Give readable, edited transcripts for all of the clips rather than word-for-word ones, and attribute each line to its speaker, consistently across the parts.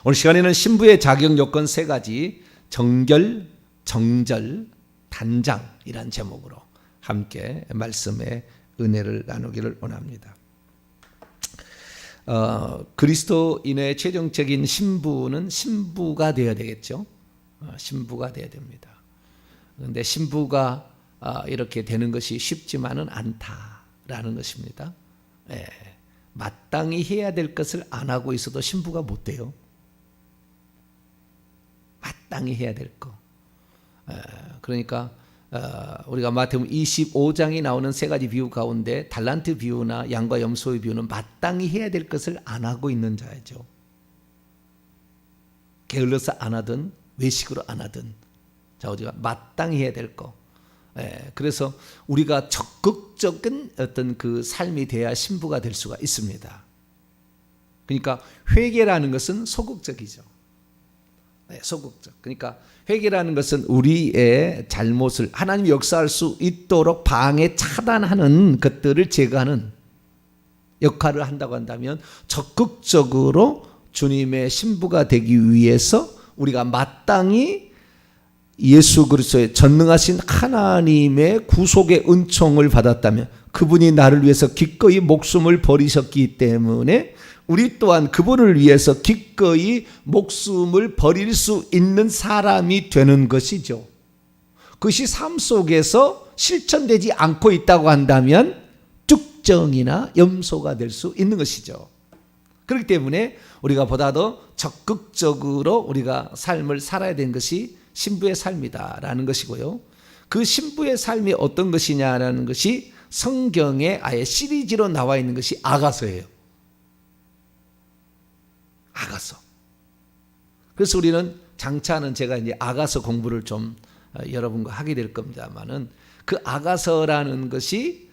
Speaker 1: 오늘 시간에는 신부의 자격 요건 세 가지, 정결, 정절, 단장이란 제목으로 함께 말씀의 은혜를 나누기를 원합니다. 그리스도인의 최종적인 신부는 신부가 되어야 되겠죠. 신부가 되어야 됩니다. 그런데 신부가 이렇게 되는 것이 쉽지만은 않다라는 것입니다. 마땅히 해야 될 것을 안 하고 있어도 신부가 못 돼요. 마땅히 해야 될 거. 그러니까 우리가 마태복음 25장이 나오는 세 가지 비유 가운데 달란트 비유나 양과 염소의 비유는 마땅히 해야 될 것을 안 하고 있는 자죠. 게을러서 안 하든 외식으로 안 하든 자, 우리가 마땅히 해야 될 거. 그래서 우리가 적극적인 어떤 그 삶이 돼야 신부가 될 수가 있습니다. 그러니까 회개라는 것은 소극적이죠. 소극적. 그러니까 회개라는 것은 우리의 잘못을 하나님이 역사할 수 있도록 방해 차단하는 것들을 제거하는 역할을 한다고 한다면 적극적으로 주님의 신부가 되기 위해서 우리가 마땅히 예수 그리스도의 전능하신 하나님의 구속의 은총을 받았다면 그분이 나를 위해서 기꺼이 목숨을 버리셨기 때문에 우리 또한 그분을 위해서 기꺼이 목숨을 버릴 수 있는 사람이 되는 것이죠. 그것이 삶 속에서 실천되지 않고 있다고 한다면 쭉정이나 염소가 될 수 있는 것이죠. 그렇기 때문에 우리가 보다 더 적극적으로 우리가 삶을 살아야 되는 것이 신부의 삶이다라는 것이고요. 그 신부의 삶이 어떤 것이냐라는 것이 성경에 아예 시리즈로 나와 있는 것이 아가서예요. 아가서. 그래서 우리는 장차는 제가 이제 아가서 공부를 좀 여러분과 하게 될 겁니다만은 그 아가서라는 것이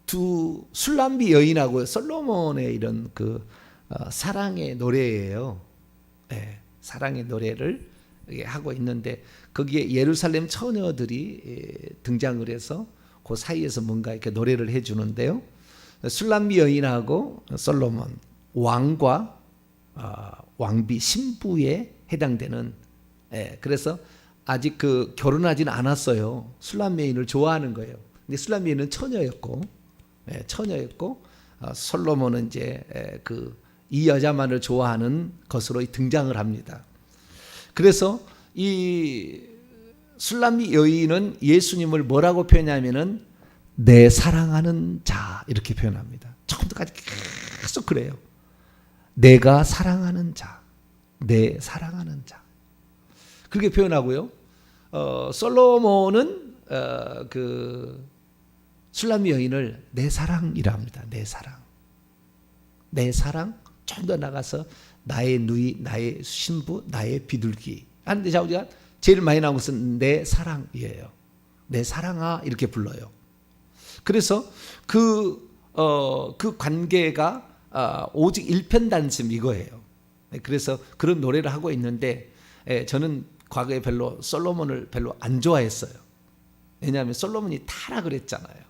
Speaker 1: 두 술람비 여인하고 솔로몬의 이런 그 사랑의 노래예요. 사랑의 노래를 하고 있는데 거기에 예루살렘 처녀들이 등장을 해서 그 사이에서 뭔가 이렇게 노래를 해주는데요. 술람비 여인하고 솔로몬 왕과 왕비 신부에 해당되는 그래서 아직 그 결혼하지는 않았어요. 술람비 여인을 좋아하는 거예요. 근데 술람비 여인은 처녀였고 솔로몬은 이제 이 여자만을 좋아하는 것으로 등장을 합니다. 그래서 이 술람비 여인은 예수님을 뭐라고 표현하면은 내 사랑하는 자 이렇게 표현합니다. 처음부터까지 계속 그래요. 내가 사랑하는 자, 내 사랑하는 자 그렇게 표현하고요. 솔로몬은 그 술람비 여인을 내 사랑이라 합니다. 내 사랑, 내 사랑. 좀 더 나가서 나의 누이, 나의 신부, 나의 비둘기 하는데 자 우리가 제일 많이 나온 것은 내 사랑이에요. 내 사랑아 이렇게 불러요. 그래서 그 관계가 오직 일편단심 이거예요. 그래서 그런 노래를 하고 있는데 저는 과거에 별로 솔로몬을 별로 안 좋아했어요. 왜냐하면 솔로몬이 타라 그랬잖아요.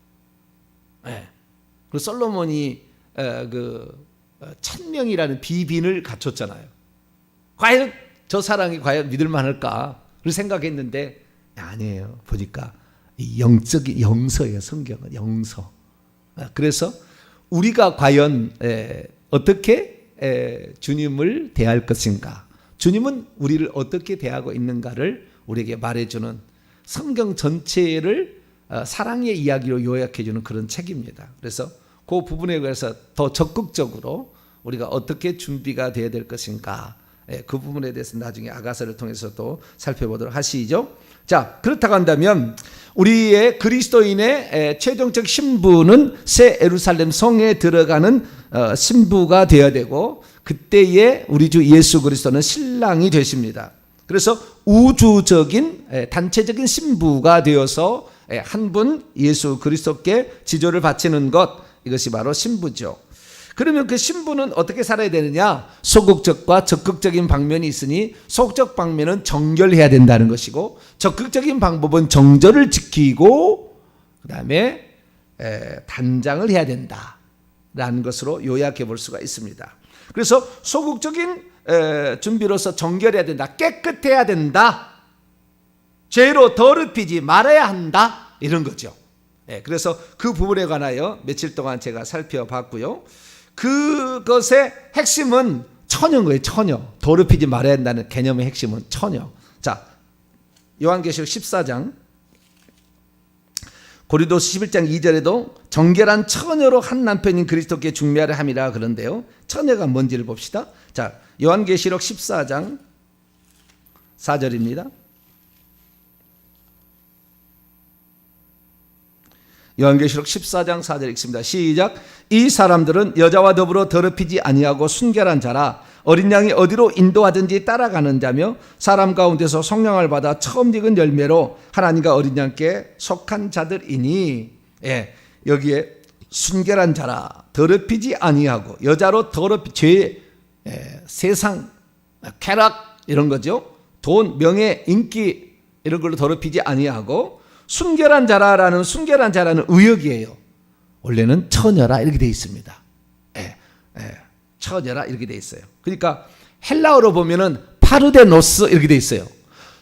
Speaker 1: 그리고 솔로몬이 그 1000명이라는 비빈을 갖췄잖아요. 과연 저 사랑이 과연 믿을 만할까? 를 생각했는데 아니에요. 보니까 영적인 영서예요. 성경은 영서. 그래서 우리가 과연 어떻게 주님을 대할 것인가? 주님은 우리를 어떻게 대하고 있는가를 우리에게 말해주는 성경 전체를 사랑의 이야기로 요약해주는 그런 책입니다. 그래서 그 부분에 관해서 더 적극적으로 우리가 어떻게 준비가 되어야 될 것인가 그 부분에 대해서 나중에 아가서를 통해서도 살펴보도록 하시죠. 자, 그렇다고 한다면 우리의 그리스도인의 최종적 신부는 새 예루살렘 성에 들어가는 신부가 되어야 되고 그때에 우리 주 예수 그리스도는 신랑이 되십니다. 그래서 우주적인 단체적인 신부가 되어서 한 분 예수 그리스도께 지조를 바치는 것 이것이 바로 신부죠. 그러면 그 신부는 어떻게 살아야 되느냐? 소극적과 적극적인 방면이 있으니 소극적 방면은 정결해야 된다는 것이고 적극적인 방법은 정절을 지키고 그 다음에 단장을 해야 된다라는 것으로 요약해 볼 수가 있습니다. 그래서 소극적인 준비로서 정결해야 된다. 깨끗해야 된다. 죄로 더럽히지 말아야 한다. 이런 거죠. 그래서 그 부분에 관하여 며칠 동안 제가 살펴봤고요. 그것의 핵심은 처녀인 거예요. 처녀. 더럽히지 말아야 한다는 개념의 핵심은 처녀. 자, 요한계시록 14장 고린도서 11장 2절에도 정결한 처녀로 한 남편인 그리스도께 중매하려 함이라 그런데요. 처녀가 뭔지를 봅시다. 자, 요한계시록 14장 4절입니다. 요한계시록 14장 4절 읽습니다. 시작. 이 사람들은 여자와 더불어 더럽히지 아니하고 순결한 자라 어린 양이 어디로 인도하든지 따라가는 자며 사람 가운데서 성령을 받아 처음 익은 열매로 하나님과 어린 양께 속한 자들이니. 여기에 순결한 자라 더럽히지 아니하고 여자로 죄, 세상, 쾌락 이런 거죠. 돈, 명예, 인기 이런 걸로 더럽히지 아니하고 순결한 자라는 의역이에요. 원래는 처녀라 이렇게 돼 있습니다. 처녀라 이렇게 돼 있어요. 그러니까 헬라어로 보면은 파르데노스 이렇게 돼 있어요.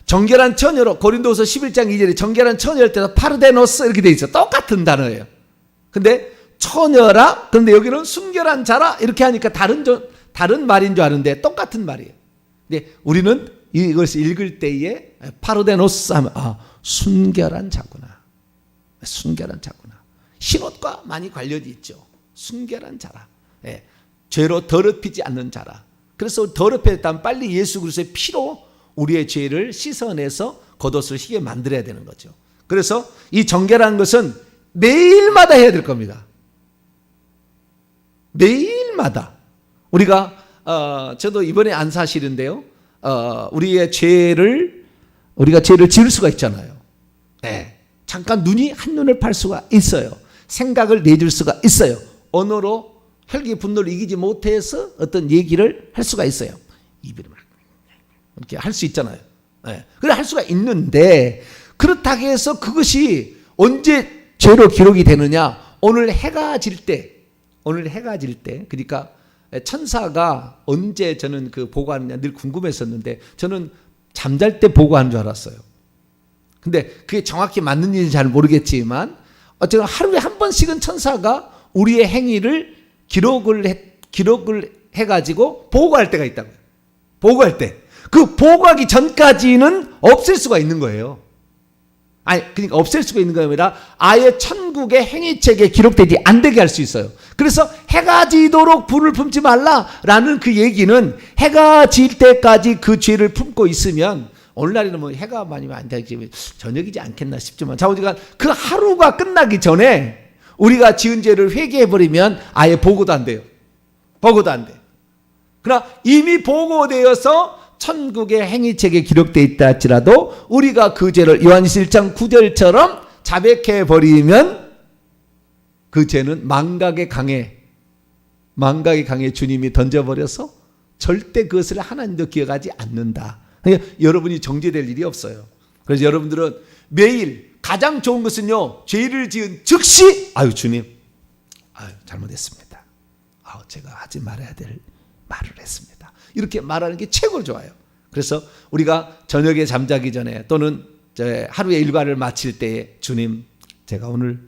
Speaker 1: 정결한 처녀로 고린도서 11장 2절에 정결한 처녀일 때도 파르데노스 이렇게 돼 있어요. 똑같은 단어예요. 근데 처녀라, 그런데 여기는 순결한 자라 이렇게 하니까 다른 말인 줄 아는데 똑같은 말이에요. 근데 우리는 이것을 읽을 때에 파르데노스 하면 순결한 자구나. 순결한 자구나. 신옷과 많이 관련이 있죠. 순결한 자라. 죄로 더럽히지 않는 자라. 그래서 더럽혔다면 빨리 예수 그리스도의 피로 우리의 죄를 씻어내서 겉옷을 희게 만들어야 되는 거죠. 그래서 이 정결한 것은 매일마다 해야 될 겁니다. 매일마다. 우리가 저도 이번에 안 사실인데요. 우리가 죄를 지을 수가 있잖아요. 잠깐 눈이 한눈을 팔 수가 있어요. 생각을 내줄 수가 있어요. 언어로 혈기 분노를 이기지 못해서 어떤 얘기를 할 수가 있어요. 입으로 막 이렇게 할 수 있잖아요. 그래 할 수가 있는데 그렇다고 해서 그것이 언제 죄로 기록이 되느냐? 오늘 해가 질 때, 그러니까 천사가 언제 저는 그 보고하느냐 늘 궁금했었는데 저는 잠잘 때 보고하는 줄 알았어요. 근데 그게 정확히 맞는 일인지 잘 모르겠지만 어쨌든 하루에 한 번씩은 천사가 우리의 행위를 기록을 해가지고 보고할 때가 있다고요. 보고할 때. 그 보고하기 전까지는 없앨 수가 있는 거예요. 그러니까 없앨 수가 있는 게 아니라 아예 천국의 행위책에 기록되지 안 되게 할 수 있어요. 그래서 해가 지도록 불을 품지 말라라는 그 얘기는 해가 질 때까지 그 죄를 품고 있으면 오늘날에는 뭐 해가 많이 안 되지 저녁이지 않겠나 싶지만 자오지간 그 하루가 끝나기 전에 우리가 지은 죄를 회개해버리면 아예 보고도 안 돼요. 보고도 안 돼요. 그러나 이미 보고되어서 천국의 행위책에 기록되어 있다 할지라도 우리가 그 죄를 요한일서 1장 9절처럼 자백해버리면 그 죄는 망각의 강에 주님이 던져버려서 절대 그것을 하나님도 기억하지 않는다. 그러니까 여러분이 정죄될 일이 없어요. 그래서 여러분들은 매일 가장 좋은 것은요, 죄를 지은 즉시 주님 잘못했습니다. 제가 하지 말아야 될 말을 했습니다. 이렇게 말하는 게 최고로 좋아요. 그래서 우리가 저녁에 잠자기 전에 또는 하루의 일과를 마칠 때에 주님 제가 오늘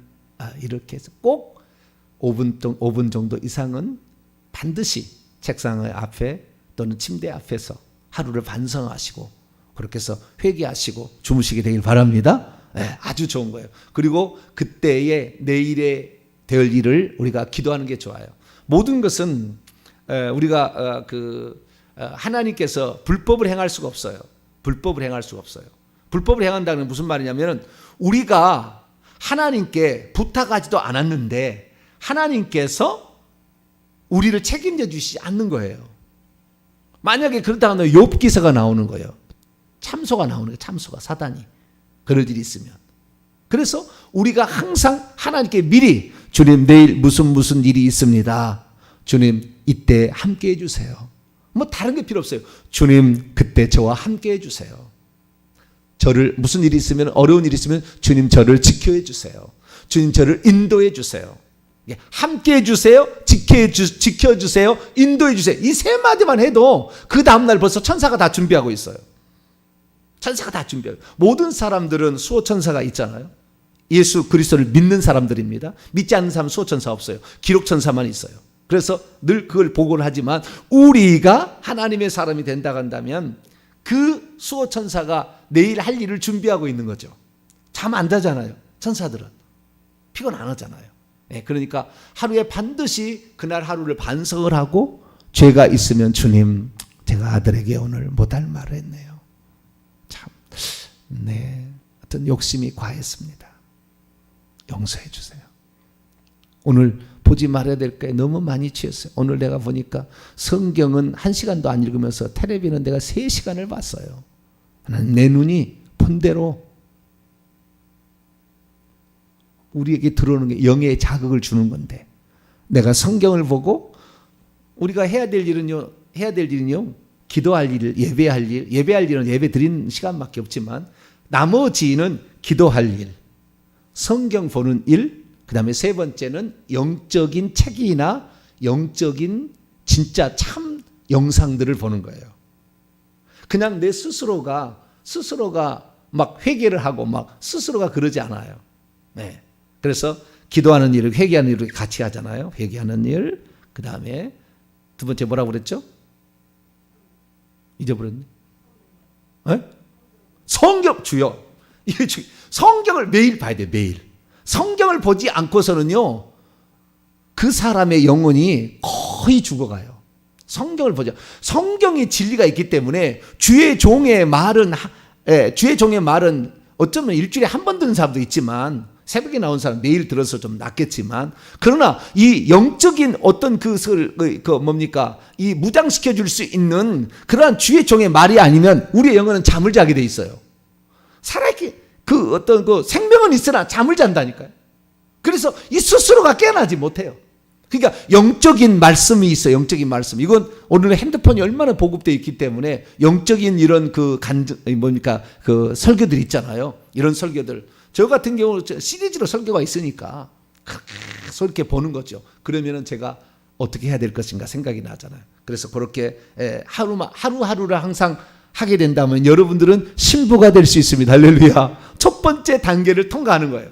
Speaker 1: 이렇게 해서 꼭 5분 정도 이상은 반드시 책상 앞에 또는 침대 앞에서 하루를 반성하시고 그렇게 해서 회개하시고 주무시게 되길 바랍니다. 아주 좋은 거예요. 그리고 그때의 내일에 될 일을 우리가 기도하는 게 좋아요. 모든 것은 우리가 하나님께서 불법을 행할 수가 없어요. 불법을 행한다는 건 무슨 말이냐면 우리가 하나님께 부탁하지도 않았는데 하나님께서 우리를 책임져 주시지 않는 거예요. 만약에 그렇다고 하면 욥기서가 나오는 거예요. 참소가 나오는 거예요. 참소가 사단이. 그럴 일이 있으면. 그래서 우리가 항상 하나님께 미리 주님 내일 무슨 일이 있습니다. 주님 이때 함께 해주세요. 뭐 다른 게 필요 없어요. 주님 그때 저와 함께 해주세요. 저를 무슨 일이 있으면 어려운 일이 있으면 주님 저를 지켜해 주세요. 주님 저를 인도해 주세요. 함께 해주세요, 지켜주세요, 인도해주세요. 이 세 마디만 해도 그 다음날 벌써 천사가 다 준비하고 있어요. 천사가 다 준비하고. 모든 사람들은 수호천사가 있잖아요. 예수 그리스도를 믿는 사람들입니다. 믿지 않는 사람은 수호천사 없어요. 기록천사만 있어요. 그래서 늘 그걸 보고는 하지만 우리가 하나님의 사람이 된다고 한다면 그 수호천사가 내일 할 일을 준비하고 있는 거죠. 잠 안 자잖아요. 천사들은 피곤 안 하잖아요. 그러니까 하루에 반드시 그날 하루를 반성을 하고, 죄가 있으면 주님, 제가 아들에게 오늘 못할 말을 했네요. 참, 어떤 욕심이 과했습니다. 용서해 주세요. 오늘 보지 말아야 될 거에 너무 많이 취했어요. 오늘 내가 보니까 성경은 1시간도 안 읽으면서 텔레비는 내가 3시간을 봤어요. 내 눈이 본 대로 우리에게 들어오는 게 영의 자극을 주는 건데, 내가 성경을 보고 우리가 해야 될 일은요, 기도할 일, 예배할 일은 예배 드리는 시간밖에 없지만 나머지는 기도할 일, 성경 보는 일, 그 다음에 세 번째는 영적인 책이나 영적인 진짜 참 영상들을 보는 거예요. 그냥 내 스스로가 막 회개를 하고 막 스스로가 그러지 않아요. 그래서 기도하는 일을, 회개하는 일을 같이 하잖아요. 회개하는 일, 그 다음에 두 번째 뭐라고 그랬죠? 잊어버렸네. 성경, 주요. 성경을 매일 봐야 돼요. 매일. 성경을 보지 않고서는요, 그 사람의 영혼이 거의 죽어가요. 성경을 보죠. 성경에 진리가 있기 때문에 주의 종의 말은 어쩌면 일주일에 한 번 듣는 사람도 있지만, 새벽에 나온 사람 매일 들어서 좀 낫겠지만, 그러나 이 영적인 어떤 이 무장시켜 줄 수 있는 그러한 주의 종의 말이 아니면 우리의 영혼은 잠을 자게 돼 있어요. 살아있게 생명은 있으나 잠을 잔다니까요. 그래서 이 스스로가 깨어나지 못해요. 그러니까 영적인 말씀이 있어요. 영적인 말씀. 이건 오늘 핸드폰이 얼마나 보급되어 있기 때문에 영적인 이런 설교들 있잖아요. 이런 설교들. 저 같은 경우는 시리즈로 설교가 있으니까 이렇게 보는 거죠. 그러면은 제가 어떻게 해야 될 것인가 생각이 나잖아요. 그래서 그렇게 하루하루를 항상 하게 된다면 여러분들은 신부가 될 수 있습니다. 할렐루야. 첫 번째 단계를 통과하는 거예요.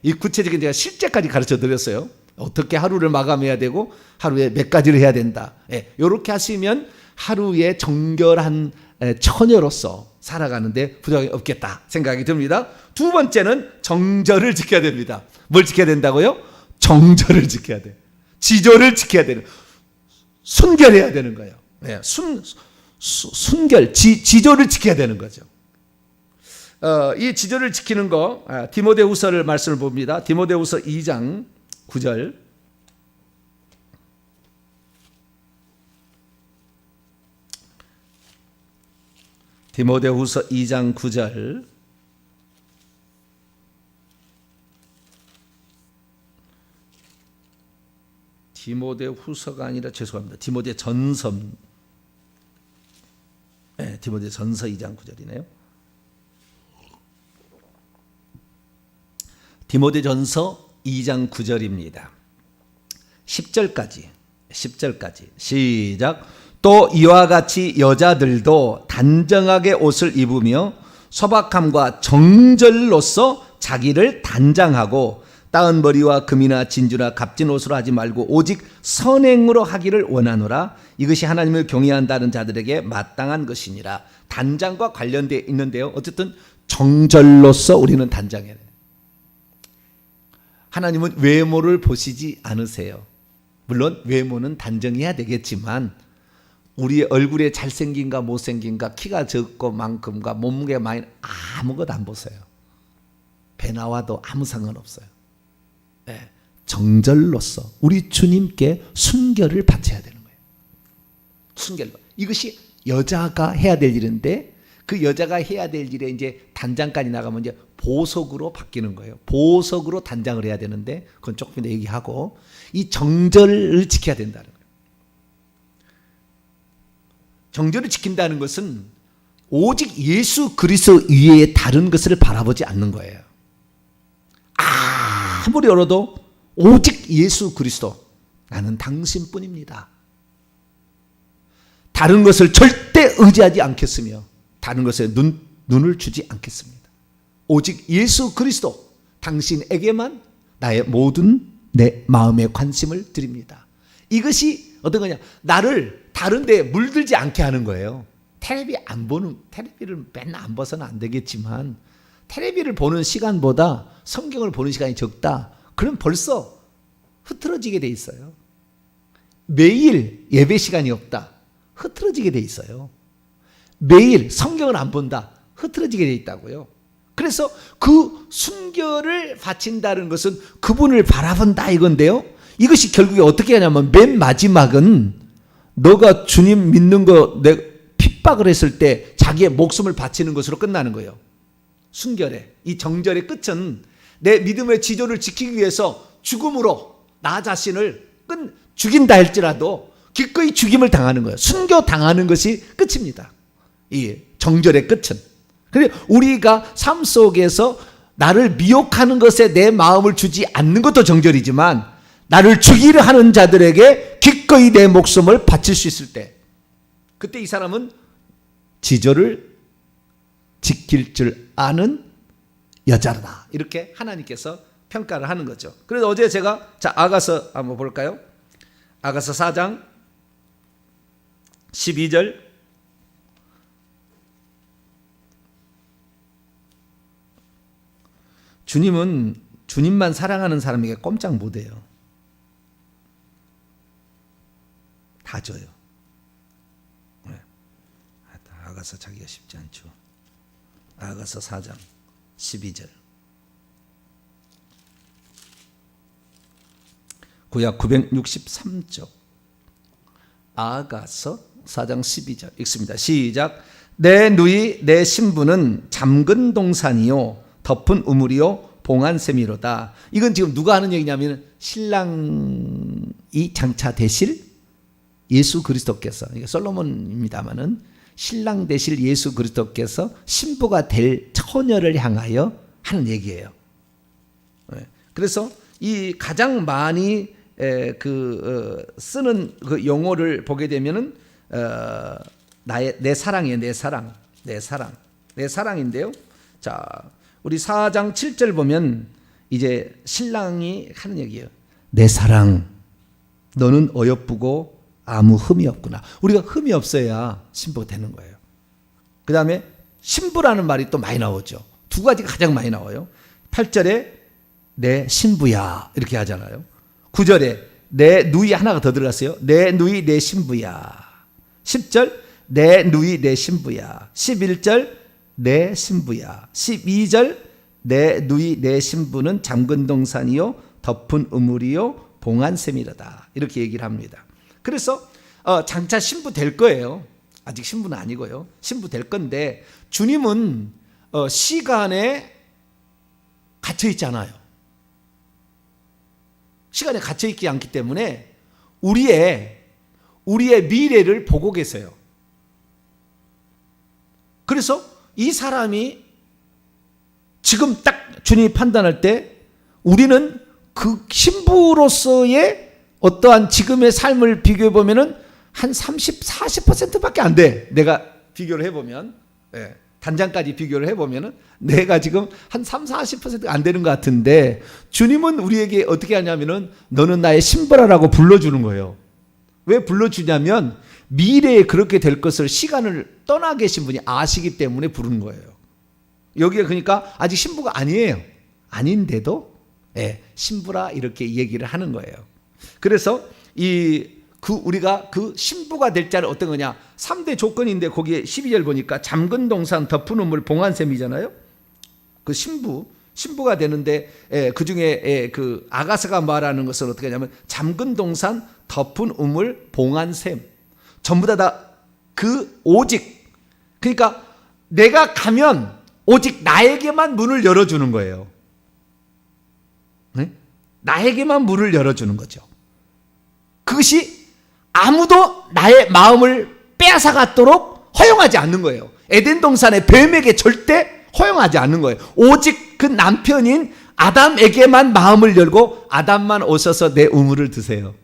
Speaker 1: 이 구체적인 제가 실제까지 가르쳐 드렸어요. 어떻게 하루를 마감해야 되고 하루에 몇 가지를 해야 된다. 이렇게 하시면 하루에 정결한 처녀로서 살아가는데 부족이 없겠다 생각이 듭니다. 두 번째는 정절을 지켜야 됩니다. 뭘 지켜야 된다고요? 정절을 지켜야 돼요. 지조를 지켜야 되는, 순결해야 되는 거예요. 순결, 지조를 지켜야 되는 거죠. 이 지조를 지키는 거, 디모데후서를 말씀을 봅니다. 디모데후서 2장 9절. 디모데후서 2장 9절. 디모데후서가 아니라 죄송합니다. 디모데전서. 디모데전서 2장 9절이네요. 디모데전서 2장 9절입니다. 10절까지 시작. 또 이와 같이 여자들도 단정하게 옷을 입으며 소박함과 정절로서 자기를 단장하고 따은 머리와 금이나 진주나 값진 옷으로 하지 말고 오직 선행으로 하기를 원하노라. 이것이 하나님을 경외한다는 자들에게 마땅한 것이니라. 단장과 관련되어 있는데요. 어쨌든 정절로서 우리는 단장해야 돼요. 하나님은 외모를 보시지 않으세요. 물론 외모는 단정해야 되겠지만 우리의 얼굴에 잘생긴가 못생긴가, 키가 적고 많금과 몸무게가 많이, 아무것도 안 보세요. 배 나와도 아무 상관없어요. 정절로서 우리 주님께 순결을 바쳐야 되는 거예요. 순결. 이것이 여자가 해야 될 일인데, 그 여자가 해야 될 일에 이제 단장까지 나가면 이제 보석으로 바뀌는 거예요. 보석으로 단장을 해야 되는데, 그건 조금 더 얘기하고, 이 정절을 지켜야 된다는 거예요. 정절을 지킨다는 것은 오직 예수 그리스도 위에 다른 것을 바라보지 않는 거예요. 아무리 열어도 오직 예수 그리스도, 나는 당신뿐입니다. 다른 것을 절대 의지하지 않겠으며 다른 것에 눈을 주지 않겠습니다. 오직 예수 그리스도, 당신에게만 나의 모든 내 마음의 관심을 드립니다. 이것이 어떤 거냐, 나를 다른 데에 물들지 않게 하는 거예요. 테레비를 맨날 안 봐서는 안 되겠지만 테레비를 보는 시간보다 성경을 보는 시간이 적다. 그럼 벌써 흐트러지게 돼 있어요. 매일 예배 시간이 없다. 흐트러지게 돼 있어요. 매일 성경을 안 본다. 흐트러지게 돼 있다고요. 그래서 그 순결을 바친다는 것은 그분을 바라본다 이건데요. 이것이 결국에 어떻게 하냐면 맨 마지막은 너가 주님 믿는 거 내 핍박을 했을 때 자기의 목숨을 바치는 것으로 끝나는 거예요. 순결의 이 정절의 끝은 내 믿음의 지조를 지키기 위해서 죽음으로 나 자신을 죽인다 할지라도 기꺼이 죽임을 당하는 거예요. 순교 당하는 것이 끝입니다. 이 정절의 끝은. 그런데 우리가 삶 속에서 나를 미혹하는 것에 내 마음을 주지 않는 것도 정절이지만 나를 죽이려 하는 자들에게 기꺼이 내 목숨을 바칠 수 있을 때, 그때 이 사람은 지조를 지킬 줄 아는 여자다. 이렇게 하나님께서 평가를 하는 거죠. 그래서 어제 제가 아가서 한번 볼까요? 아가서 4장 12절. 주님은 주님만 사랑하는 사람에게 꼼짝 못해요. 다 줘요. 아가서 자기가 쉽지 않죠. 아가서 4장 12절. 구약 963쪽 아가서 4장 12절 읽습니다. 시작. 내 누이 내 신부는 잠근 동산이요 덮은 우물이요 봉한 셈이로다. 이건 지금 누가 하는 얘기냐면 신랑이 장차 되실 예수 그리스도께서, 이게 솔로몬입니다마는 신랑 되실 예수 그리스도께서 신부가 될 처녀를 향하여 하는 얘기예요. 그래서 이 가장 많이 쓰는 그 용어를 보게 되면은 내 사랑이에요. 내 사랑인데요. 자, 우리 4장 7절 보면 이제 신랑이 하는 얘기예요. 내 사랑, 너는 어여쁘고 아무 흠이 없구나. 우리가 흠이 없어야 신부가 되는 거예요. 그 다음에 신부라는 말이 또 많이 나오죠. 두 가지가 가장 많이 나와요. 8절에 내 신부야 이렇게 하잖아요. 9절에 내 누이 하나가 더 들어갔어요. 내 누이 내 신부야. 10절 내 누이 내 신부야. 11절 내 신부야. 12절 내 누이 내 신부는 잠근 동산이요 덮은 우물이요 봉한 셈이로다. 이렇게 얘기를 합니다. 그래서 장차 신부 될 거예요. 아직 신부는 아니고요. 신부 될 건데 주님은 시간에 갇혀 있지 않아요. 시간에 갇혀 있지 않기 때문에 우리의 미래를 보고 계세요. 그래서 이 사람이 지금 딱 주님이 판단할 때 우리는 그 신부로서의 어떠한 지금의 삶을 비교해 보면은 한 30, 40%밖에 안 돼. 내가 비교를 해보면, 단장까지 비교를 해보면은 내가 지금 한 3, 40%가 안 되는 것 같은데 주님은 우리에게 어떻게 하냐면은 너는 나의 신부라라고 불러주는 거예요. 왜 불러주냐면 미래에 그렇게 될 것을 시간을 떠나 계신 분이 아시기 때문에 부르는 거예요. 여기에 그러니까 아직 신부가 아니에요. 아닌데도 신부라 이렇게 얘기를 하는 거예요. 그래서 우리가 그 신부가 될 자는 어떤 거냐? 3대 조건인데 거기에 12절 보니까 잠근 동산 덮은 우물 봉한 셈이잖아요. 그 신부가 되는데 그 중에 그 아가서가 말하는 것은 어떻게 하냐면 잠근 동산 덮은 우물 봉한 셈 전부 다 그 오직, 그러니까 내가 가면 오직 나에게만 문을 열어주는 거예요. 네? 나에게만 문을 열어주는 거죠. 그것이 아무도 나의 마음을 빼앗아갔도록 허용하지 않는 거예요. 에덴 동산의 뱀에게 절대 허용하지 않는 거예요. 오직 그 남편인 아담에게만 마음을 열고 아담만 오셔서 내 우물을 드세요.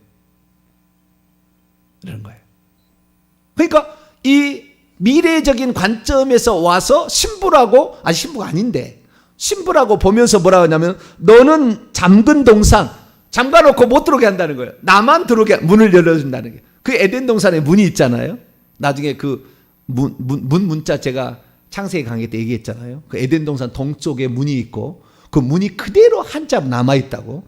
Speaker 1: 이런 거예요. 그러니까 이 미래적인 관점에서 와서 신부라고, 아니 신부가 아닌데 신부라고 보면서 뭐라고 하냐면 너는 잠근 동산 잠가놓고 못 들어오게 한다는 거예요. 나만 들어오게 문을 열어준다는 게. 그 에덴 동산에 문이 있잖아요. 나중에 그 문자 제가 창세기 강의 때 얘기했잖아요. 그 에덴 동산 동쪽에 문이 있고 그 문이 그대로 한자 남아 있다고.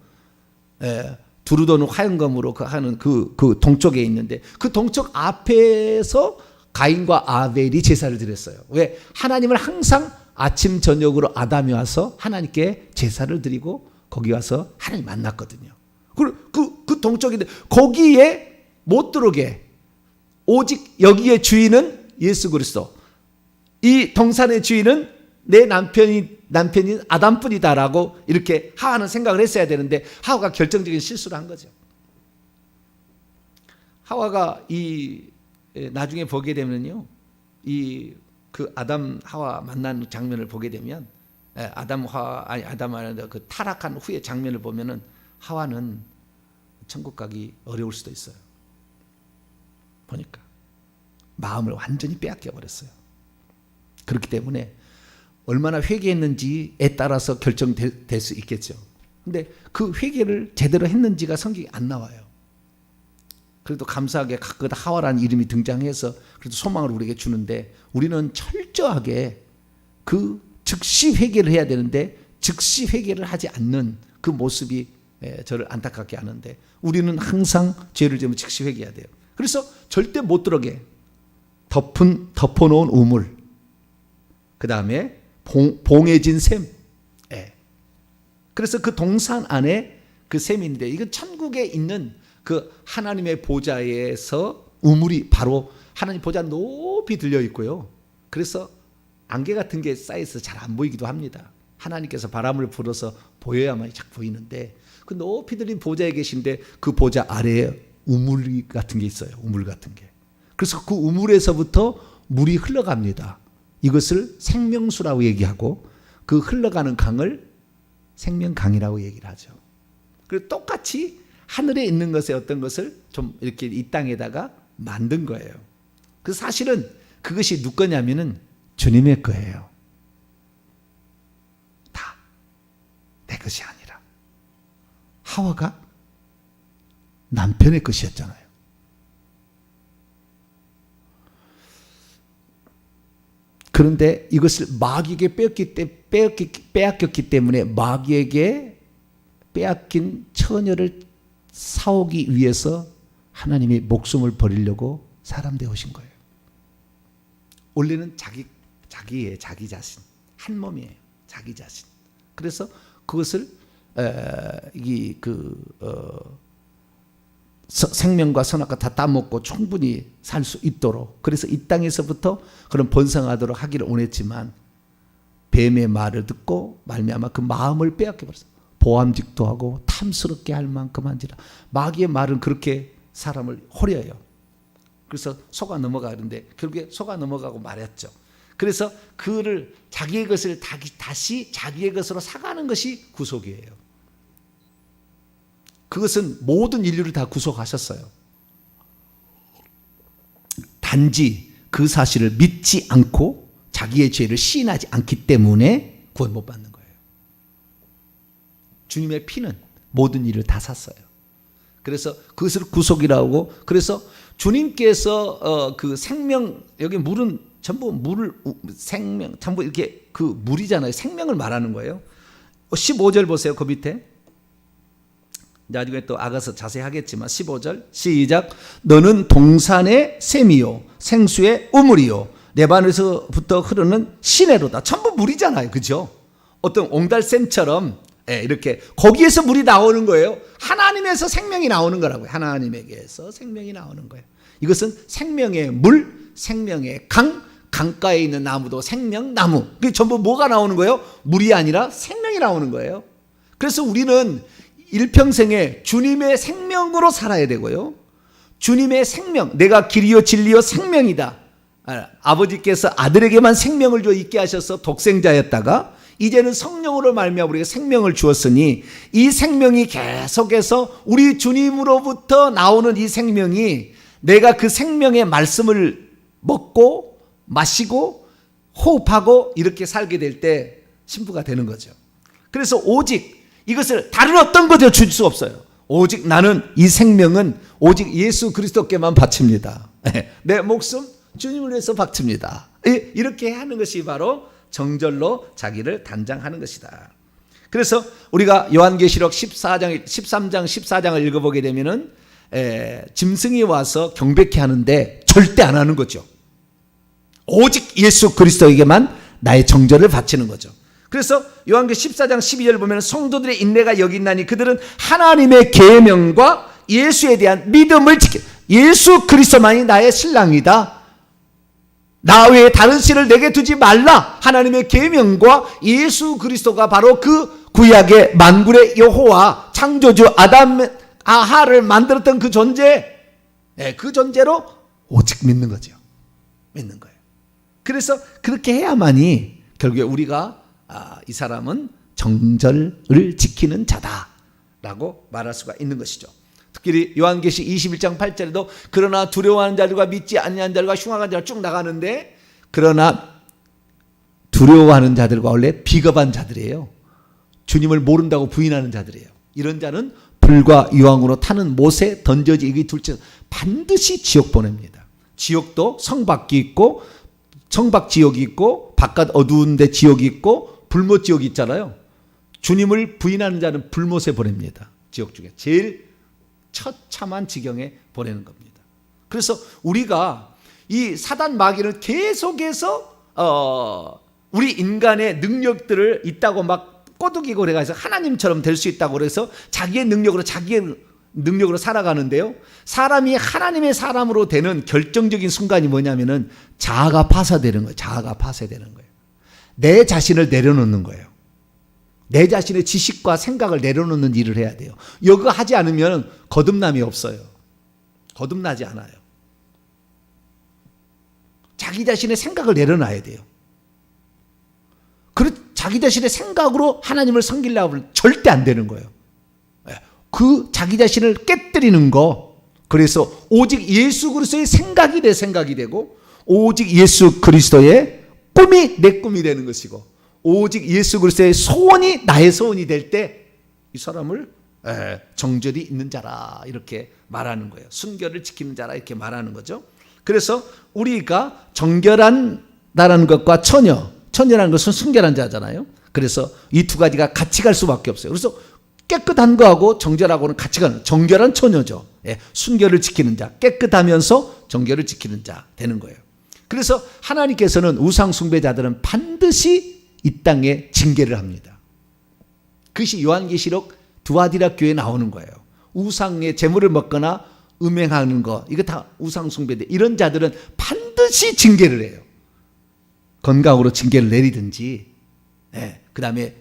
Speaker 1: 두루도는 화영검으로 하는 그 동쪽에 있는데 그 동쪽 앞에서 가인과 아벨이 제사를 드렸어요. 왜? 하나님을 항상 아침 저녁으로 아담이 와서 하나님께 제사를 드리고 거기 와서 하나님 만났거든요. 그 동쪽인데 거기에 못 들어오게 오직 여기의 주인은 예수 그리스도, 이 동산의 주인은 내 남편인 아담뿐이다라고 이렇게 하와는 생각을 했어야 되는데 하와가 결정적인 실수를 한 거죠. 하와가 나중에 보게 되면요, 그 아담 하와 만난 장면을 보게 되면 아담하고 그 타락한 후의 장면을 보면은 하와는 천국 가기 어려울 수도 있어요. 보니까 마음을 완전히 빼앗겨 버렸어요. 그렇기 때문에 얼마나 회개했는지에 따라서 결정될 수 있겠죠. 근데 그 회개를 제대로 했는지가 성경에 안 나와요. 그래도 감사하게 가끔 하와라는 이름이 등장해서 그래도 소망을 우리에게 주는데 우리는 철저하게 그 즉시 회개를 해야 되는데 즉시 회개를 하지 않는 그 모습이 저를 안타깝게 하는데 우리는 항상 죄를 지으면 즉시 회개해야 돼요. 그래서 절대 못 들어게 덮어놓은 우물, 그 다음에 봉해진 샘. 그래서 그 동산 안에 그 샘인데 이건 천국에 있는 그 하나님의 보좌에서 우물이 바로 하나님 보좌 높이 들려 있고요. 그래서 안개 같은 게 쌓여서 잘 안 보이기도 합니다. 하나님께서 바람을 불어서 보여야만 쫙 보이는데 그 높이 들린 보좌에 계신데 그 보좌 아래에 우물 같은 게 있어요. 우물 같은 게. 그래서 그 우물에서부터 물이 흘러갑니다. 이것을 생명수라고 얘기하고 그 흘러가는 강을 생명강이라고 얘기를 하죠. 그리고 똑같이 하늘에 있는 것의 어떤 것을 좀 이렇게 이 땅에다가 만든 거예요. 그 사실은 그것이 누구 거냐면은 주님의 거예요. 다 내 것이 아니라 하와가 남편의 것이었잖아요. 그런데 이것을 마귀에게 빼앗겼기 때문에 마귀에게 빼앗긴 처녀를 사오기 위해서 하나님이 목숨을 버리려고 사람 되어오신 거예요. 원래는 자기 자신, 한 몸이에요. 자기 자신. 그래서 그것을 생명과 선악과 다 따먹고 충분히 살 수 있도록, 그래서 이 땅에서부터 그런 번성하도록 하기를 원했지만 뱀의 말을 듣고 말미암아 그 마음을 빼앗겨 버렸어요. 보암직도 하고 탐스럽게 할 만큼 한지라. 마귀의 말은 그렇게 사람을 호려요. 그래서 속아 넘어가는데 결국에 속아 넘어가고 말았죠. 그래서 그를 자기의 것을 다시 자기의 것으로 사가는 것이 구속이에요. 그것은 모든 인류를 다 구속하셨어요. 단지 그 사실을 믿지 않고 자기의 죄를 시인하지 않기 때문에 구원 못 받는 거예요. 주님의 피는 모든 일을 다 샀어요. 그래서 그것을 구속이라고 하고, 그래서 주님께서 그 생명, 여기 물은 전부 생명, 전부 이렇게 그 물이잖아요. 생명을 말하는 거예요. 15절 보세요. 그 밑에. 나중에 또 아가서 자세히 하겠지만 15절 시작. 너는 동산의 샘이요 생수의 우물이요 레바논에서부터 흐르는 시내로다. 전부 물이잖아요. 그죠? 어떤 옹달샘처럼 이렇게 거기에서 물이 나오는 거예요. 하나님에서 생명이 나오는 거라고요. 하나님에게서 생명이 나오는 거예요. 이것은 생명의 물, 생명의 강가에 있는 나무도 생명나무. 그게 전부 뭐가 나오는 거예요? 물이 아니라 생명이 나오는 거예요. 그래서 우리는 일평생에 주님의 생명으로 살아야 되고요. 주님의 생명, 내가 길이요 진리요 생명이다. 아버지께서 아들에게만 생명을 줘 있게 하셔서 독생자였다가 이제는 성령으로 말미암아 우리가 생명을 주었으니 이 생명이 계속해서 우리 주님으로부터 나오는 이 생명이 내가 그 생명의 말씀을 먹고 마시고 호흡하고 이렇게 살게 될 때 신부가 되는 거죠. 그래서 오직 이것을 다른 어떤 것에 줄 수 없어요. 오직 나는 이 생명은 오직 예수 그리스도께만 바칩니다. 내 목숨 주님을 위해서 바칩니다. 이렇게 하는 것이 바로 정절로 자기를 단장하는 것이다. 그래서 우리가 요한계시록 13장 14장을 읽어보게 되면은 짐승이 와서 경배케 하는데 절대 안 하는 거죠. 오직 예수 그리스도에게만 나의 정절을 바치는 거죠. 그래서 요한계시록 14장 12절 보면 성도들의 인내가 여기 있나니 그들은 하나님의 계명과 예수에 대한 믿음을 지켜. 예수 그리스도만이 나의 신랑이다. 나 외에 다른 신을 내게 두지 말라. 하나님의 계명과 예수 그리스도가 바로 그 구약의 만군의 여호와 창조주 아하를 만들었던 그 존재, 그 존재로 오직 믿는 거죠. 믿는 거예요. 그래서 그렇게 해야만이 결국에 우리가 이 사람은 정절을 지키는 자다라고 말할 수가 있는 것이죠. 특히 요한계시 21장 8절에도 그러나 두려워하는 자들과 믿지 아니하는 자들과 흉악한 자들 쭉 나가는데, 그러나 두려워하는 자들과 원래 비겁한 자들이에요. 주님을 모른다고 부인하는 자들이에요. 이런 자는 불과 유황으로 타는 못에 던져지 이게 둘째 반드시 지옥 보냅니다. 지옥도 성밖이 있고 성밖 지옥이 있고 바깥 어두운 데 지옥이 있고 불못 지옥이 있잖아요. 주님을 부인하는 자는 불못에 보냅니다. 지옥 중에 제일 처참한 지경에 보내는 겁니다. 그래서 우리가 이 사단 마귀는 계속해서 우리 인간의 능력들을 있다고 막 꼬드기고 그래서 하나님처럼 될 수 있다고 그래서 자기의 능력으로 살아가는데요. 사람이 하나님의 사람으로 되는 결정적인 순간이 뭐냐면은 자아가 파쇄되는 거예요. 자아가 파쇄되는 거예요. 내 자신을 내려놓는 거예요. 내 자신의 지식과 생각을 내려놓는 일을 해야 돼요. 이거 하지 않으면 거듭남이 없어요. 거듭나지 않아요. 자기 자신의 생각을 내려놔야 돼요. 자기 자신의 생각으로 하나님을 섬기려고 하면 절대 안 되는 거예요. 그 자기 자신을 깨뜨리는 거. 그래서 오직 예수 그리스도의 생각이 내 생각이 되고 오직 예수 그리스도의 꿈이 내 꿈이 되는 것이고 오직 예수 그리스도의 소원이 나의 소원이 될 때 이 사람을 정절이 있는 자라 이렇게 말하는 거예요. 순결을 지키는 자라 이렇게 말하는 거죠. 그래서 우리가 정결한다라는 것과 처녀라는 것은 순결한 자잖아요. 그래서 이 두 가지가 같이 갈 수밖에 없어요. 그래서 깨끗한 거하고 정결하고는 같이 가는 정결한 처녀죠. 순결을 지키는 자, 깨끗하면서 정결을 지키는 자 되는 거예요. 그래서 하나님께서는 우상 숭배자들은 반드시 이 땅에 징계를 합니다. 그것이 요한계시록 두아디라 교회에 나오는 거예요. 우상의 제물을 먹거나 음행하는 거 이거 다 우상 숭배인데 이런 자들은 반드시 징계를 해요. 건강으로 징계를 내리든지 그 다음에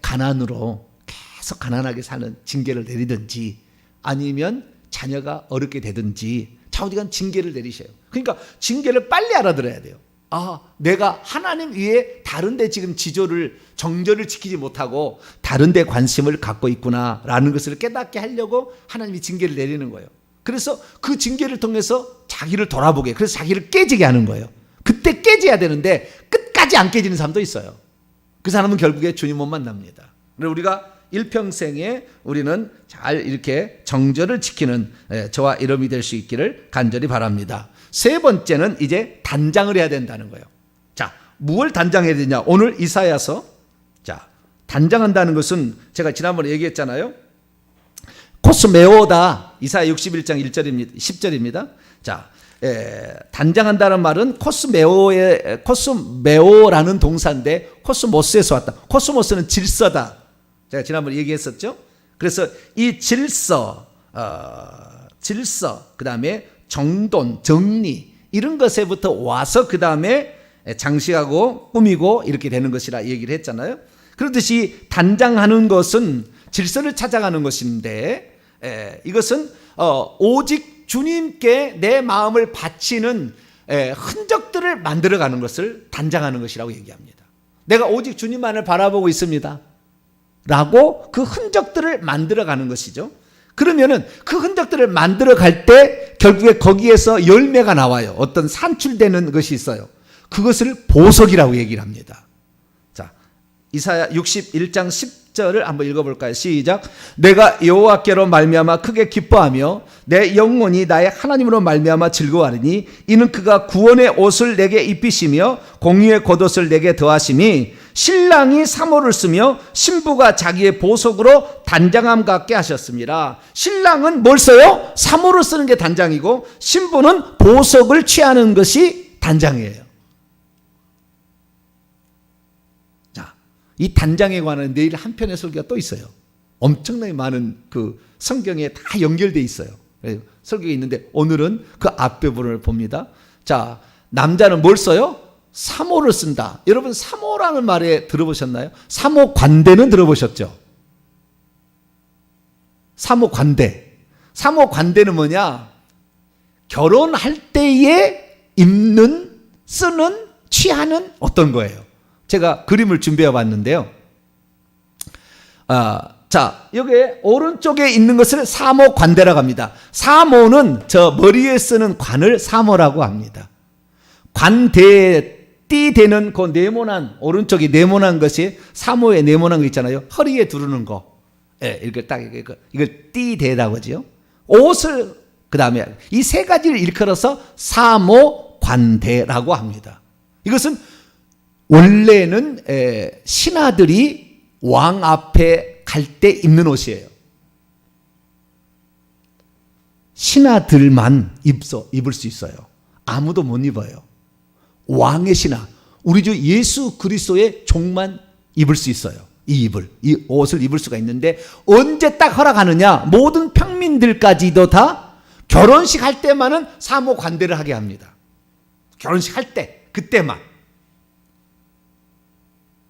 Speaker 1: 가난으로 계속 가난하게 사는 징계를 내리든지 아니면 자녀가 어렵게 되든지 좌우지간 징계를 내리셔요. 그러니까 징계를 빨리 알아들어야 돼요. 내가 하나님 위에 다른데 지금 정절을 지키지 못하고 다른데 관심을 갖고 있구나라는 것을 깨닫게 하려고 하나님이 징계를 내리는 거예요. 그래서 그 징계를 통해서 자기를 돌아보게, 그래서 자기를 깨지게 하는 거예요. 그때 깨져야 되는데 끝까지 안 깨지는 사람도 있어요. 그 사람은 결국에 주님 못 만납니다. 그래서 우리가 일평생에 우리는 잘 이렇게 정절을 지키는 저와 이름이 될 수 있기를 간절히 바랍니다. 세 번째는 이제 단장을 해야 된다는 거예요. 자, 무엇을 단장해야 되냐? 오늘 이사야서, 자, 단장한다는 것은 제가 지난번에 얘기했잖아요. 코스메오다. 이사야 61장 1절입니다. 10절입니다. 자, 단장한다는 말은 코스메오라는 동사인데 코스모스에서 왔다. 코스모스는 질서다. 제가 지난번에 얘기했었죠. 그래서 이 질서, 그 다음에 정돈, 정리 이런 것에부터 와서 그 다음에 장식하고 꾸미고 이렇게 되는 것이라 얘기를 했잖아요. 그렇듯이 단장하는 것은 질서를 찾아가는 것인데 이것은 오직 주님께 내 마음을 바치는 흔적들을 만들어가는 것을 단장하는 것이라고 얘기합니다. 내가 오직 주님만을 바라보고 있습니다. 라고 그 흔적들을 만들어가는 것이죠. 그러면은 그 흔적들을 만들어갈 때 결국에 거기에서 열매가 나와요. 어떤 산출되는 것이 있어요. 그것을 보석이라고 얘기를 합니다. 자, 이사야 61장 10절을 한번 읽어볼까요? 시작. 내가 여호와께로 말미암아 크게 기뻐하며 내 영혼이 나의 하나님으로 말미암아 즐거워하리니 이는 그가 구원의 옷을 내게 입히시며 공의의 겉옷을 내게 더하심이 신랑이 사모를 쓰며 신부가 자기의 보석으로 단장함 같게 하셨습니다. 신랑은 뭘 써요? 사모를 쓰는 게 단장이고 신부는 보석을 취하는 것이 단장이에요. 자, 이 단장에 관한 내일 한 편의 설교가 또 있어요. 엄청나게 많은 그 성경에 다 연결되어 있어요. 설교가 있는데 오늘은 그 앞부분을 봅니다. 자, 남자는 뭘 써요? 사모를 쓴다. 여러분 사모라는 말에 들어보셨나요? 사모 관대는 들어보셨죠? 사모 관대. 사모 관대는 뭐냐? 결혼할 때에 입는, 쓰는, 취하는 어떤 거예요. 제가 그림을 준비해 봤는데요. 자, 여기 오른쪽에 있는 것을 사모 관대라고 합니다. 사모는 저 머리에 쓰는 관을 사모라고 합니다. 관대 띠 되는 그 네모난, 오른쪽이 네모난 것이 사모에 네모난 거 있잖아요. 허리에 두르는 거. 예, 이렇게 딱, 이걸 띠 대라고 하죠. 옷을, 그 다음에 이 세 가지를 일컬어서 사모 관대라고 합니다. 이것은 원래는 신하들이 왕 앞에 갈 때 입는 옷이에요. 신하들만 입을 수 있어요. 아무도 못 입어요. 왕의 신하, 우리 주 예수 그리스도의 종만 입을 수 있어요. 이 옷을 입을 수가 있는데 언제 딱 허락하느냐? 모든 평민들까지도 다 결혼식 할 때만은 사모 관대를 하게 합니다. 결혼식 할 때, 그때만.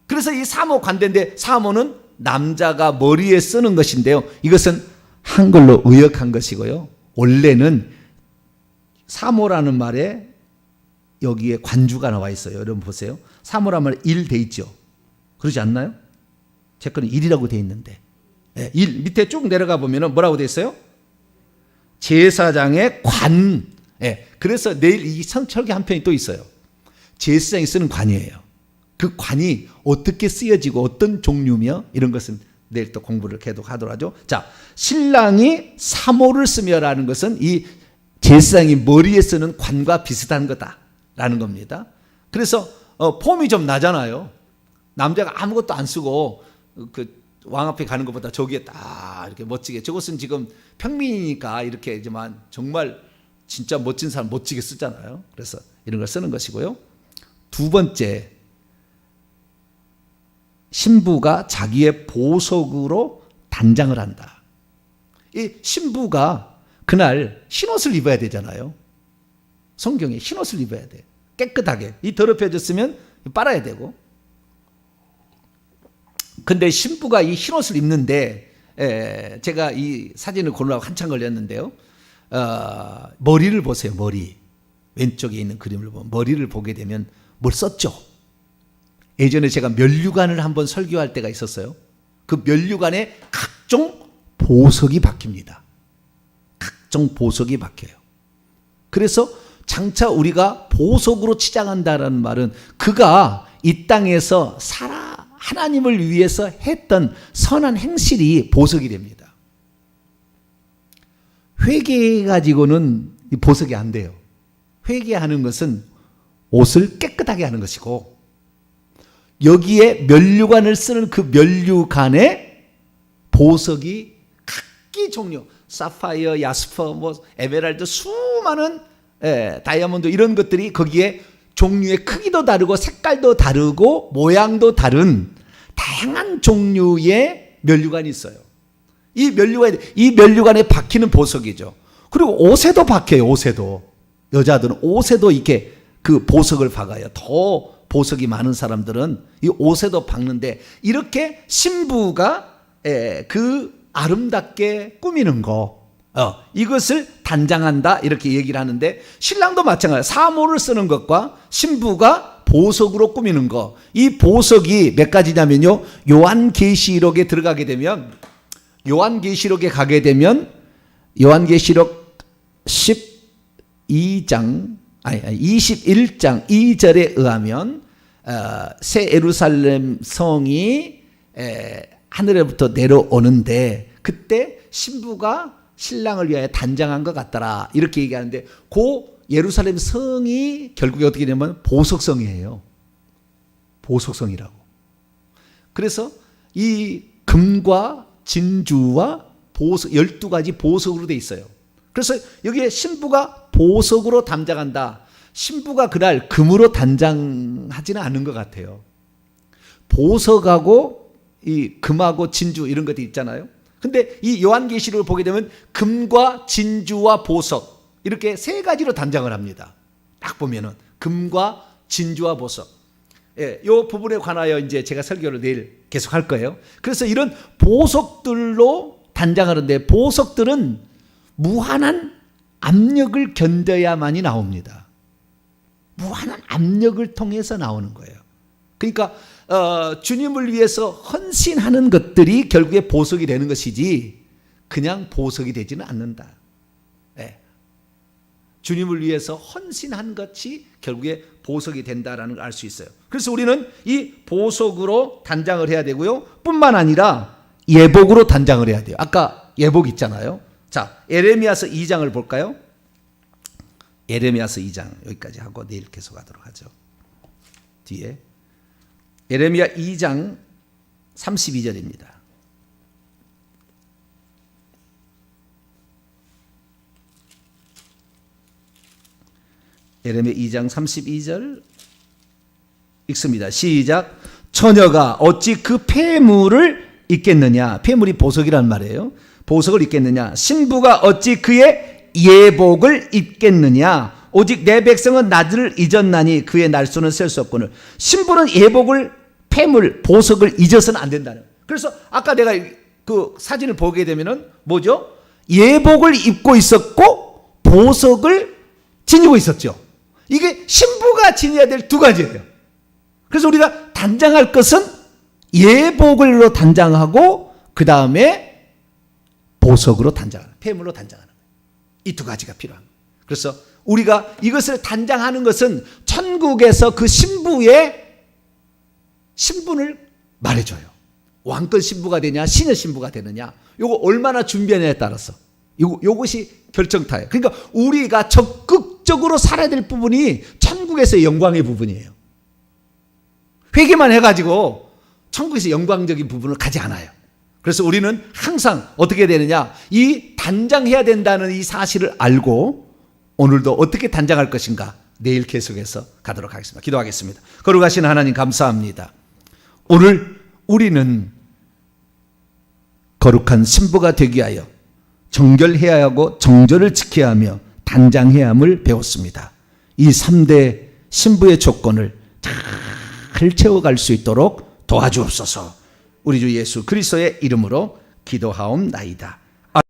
Speaker 1: 그래서 이 사모 관대인데 사모는 남자가 머리에 쓰는 것인데요. 이것은 한글로 의역한 것이고요. 원래는 사모라는 말에 여기에 관주가 나와 있어요. 여러분 보세요. 사모란 말에 일 돼 있죠. 그러지 않나요? 제 거는 일이라고 돼 있는데. 네, 일 밑에 쭉 내려가 보면은 뭐라고 돼 있어요? 제사장의 관. 네, 그래서 내일 이 설교 한 편이 또 있어요. 제사장이 쓰는 관이에요. 그 관이 어떻게 쓰여지고 어떤 종류며 이런 것은 내일 또 공부를 계속하도록 하죠. 자, 신랑이 사모를 쓰며라는 것은 이 제사장이 머리에 쓰는 관과 비슷한 거다. 라는 겁니다. 그래서 폼이 좀 나잖아요. 남자가 아무것도 안 쓰고 그 왕 앞에 가는 것보다 저기에 딱 이렇게 멋지게, 저것은 지금 평민이니까 이렇게지만 정말 진짜 멋진 사람 멋지게 쓰잖아요. 그래서 이런 걸 쓰는 것이고요. 두 번째, 신부가 자기의 보석으로 단장을 한다. 이 신부가 그날 흰옷을 입어야 되잖아요. 성경에 흰옷을 입어야 돼. 깨끗하게. 이 더럽혀졌으면 빨아야 되고. 근데 신부가 이 흰옷을 입는데 제가 이 사진을 고르려고 한참 걸렸는데요. 머리를 보세요. 머리. 왼쪽에 있는 그림을 보면 머리를 보게 되면 뭘 썼죠? 예전에 제가 면류관을 한번 설교할 때가 있었어요. 그 면류관에 각종 보석이 박힙니다. 각종 보석이 박혀요. 그래서 장차 우리가 보석으로 치장한다라는 말은 그가 이 땅에서 하나님을 위해서 했던 선한 행실이 보석이 됩니다. 회개해가지고는 보석이 안 돼요. 회개하는 것은 옷을 깨끗하게 하는 것이고 여기에 면류관을 쓰는 그 면류관에 보석이 각기 종류, 사파이어, 야스퍼, 에메랄드, 수많은 다이아몬드 이런 것들이 거기에 종류의 크기도 다르고 색깔도 다르고 모양도 다른 다양한 종류의 면류관이 있어요. 이 면류관에 박히는 보석이죠. 그리고 옷에도 박혀요. 옷에도. 여자들은 옷에도 이렇게 그 보석을 박아요. 더 보석이 많은 사람들은 이 옷에도 박는데 이렇게 신부가 그 아름답게 꾸미는 거 이것을 단장한다 이렇게 얘기를 하는데 신랑도 마찬가지예요. 사모를 쓰는 것과 신부가 보석으로 꾸미는 거. 이 보석이 몇 가지냐면요. 요한계시록에 들어가게 되면, 요한계시록에 가게 되면 요한계시록 21장 2절에 의하면 새 예루살렘 성이 하늘에부터 내려오는데 그때 신부가 신랑을 위하여 단장한 것 같더라 이렇게 얘기하는데, 그 예루살렘 성이 결국에 어떻게 되면 보석성이에요. 보석성이라고. 그래서 이 금과 진주와 보석 12가지 보석으로 돼 있어요. 그래서 여기에 신부가 보석으로 담장한다. 신부가 그날 금으로 단장하지는 않은 것 같아요. 보석하고 이 금하고 진주 이런 것들이 있잖아요. 근데 이 요한계시록을 보게 되면 금과 진주와 보석 이렇게 세 가지로 단장을 합니다. 딱 보면은 금과 진주와 보석. 예, 이 부분에 관하여 이제 제가 설교를 내일 계속 할 거예요. 그래서 이런 보석들로 단장하는데, 보석들은 무한한 압력을 견뎌야만이 나옵니다. 무한한 압력을 통해서 나오는 거예요. 그러니까 주님을 위해서 헌신하는 것들이 결국에 보석이 되는 것이지 그냥 보석이 되지는 않는다. 네. 주님을 위해서 헌신한 것이 결국에 보석이 된다라는 걸 알 수 있어요. 그래서 우리는 이 보석으로 단장을 해야 되고요. 뿐만 아니라 예복으로 단장을 해야 돼요. 아까 예복 있잖아요. 자, 예레미야서 2장을 볼까요? 예레미야서 2장 여기까지 하고 내일 계속하도록 하죠. 뒤에 예레미야 2장 32절입니다. 예레미야 2장 32절 읽습니다. 시작. 처녀가 어찌 그 폐물을 입겠느냐. 폐물이 보석이란 말이에요. 보석을 입겠느냐. 신부가 어찌 그의 예복을 입겠느냐. 오직 내 백성은 나를 잊었나니 그의 날수는 셀 수 없거늘. 신부는 예복을, 폐물, 보석을 잊어서는 안 된다는. 그래서 아까 내가 그 사진을 보게 되면은 뭐죠? 예복을 입고 있었고 보석을 지니고 있었죠. 이게 신부가 지녀야 될 두 가지예요. 그래서 우리가 단장할 것은 예복으로 단장하고 그 다음에 보석으로 단장하는, 폐물로 단장하는 이 두 가지가 필요한 거예요. 그래서 우리가 이것을 단장하는 것은 천국에서 그 신부의 신분을 말해줘요. 왕권 신부가 되냐 신의 신부가 되느냐, 요거 얼마나 준비하냐에 따라서 요것이 결정타예요. 그러니까 우리가 적극적으로 살아야 될 부분이 천국에서의 영광의 부분이에요. 회개만 해가지고 천국에서 영광적인 부분을 가지 않아요. 그래서 우리는 항상 어떻게 되느냐, 이 단장해야 된다는 이 사실을 알고 오늘도 어떻게 단장할 것인가 내일 계속해서 가도록 하겠습니다. 기도하겠습니다. 거룩하신 하나님 감사합니다. 오늘 우리는 거룩한 신부가 되기 위하여 정결해야 하고 정절을 지켜야 하며 단장해야 함을 배웠습니다. 이 3대 신부의 조건을 잘 채워갈 수 있도록 도와주옵소서. 우리 주 예수 그리스도의 이름으로 기도하옵나이다.